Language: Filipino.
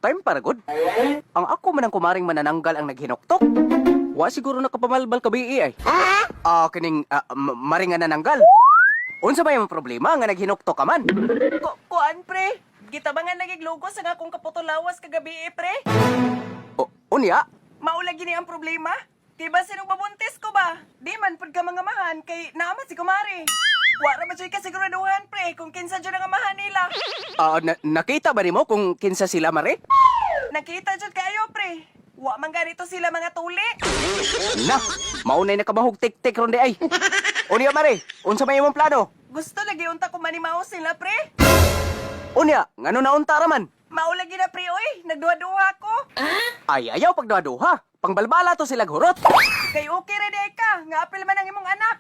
time para good. Ang ako man ang kumaring manananggal ang naghinuktok. Wa siguro nakapamalbal ka bii ay. Kining maring nga nananggal. Unsa ba yung problema nga naghinuktok ka man? Kuan, pre. Gitabangan nagiglugos ang akong kaputulawas kagabi, pre. Unya? Maula gini ang problema. Kay ba sinong babuntis ko ba? Di man pud ka mga mahan kay naman si kumari. Wala ba siya kasiguraduhan, pre, kung kinsa dyan ang amahan nila. Nakita ba nimo kung kinsa sila, Mare? Nakita dyan kayo, pre. Wa man ganito sila mga tuli. Na, maunay na kabahog tik-tik ronde ay. Unya, Mare, unsa may imong plano? Gusto lagi unta ko manimaw sila, pre. Unya, ngano naunta raman? Maula gina, pre, oy. Nagduha-duha ko. Ay, ayaw pagduha-duha. Pangbalbala to sila hurot. Kay okay rin ka. Nga apil man ang imong anak.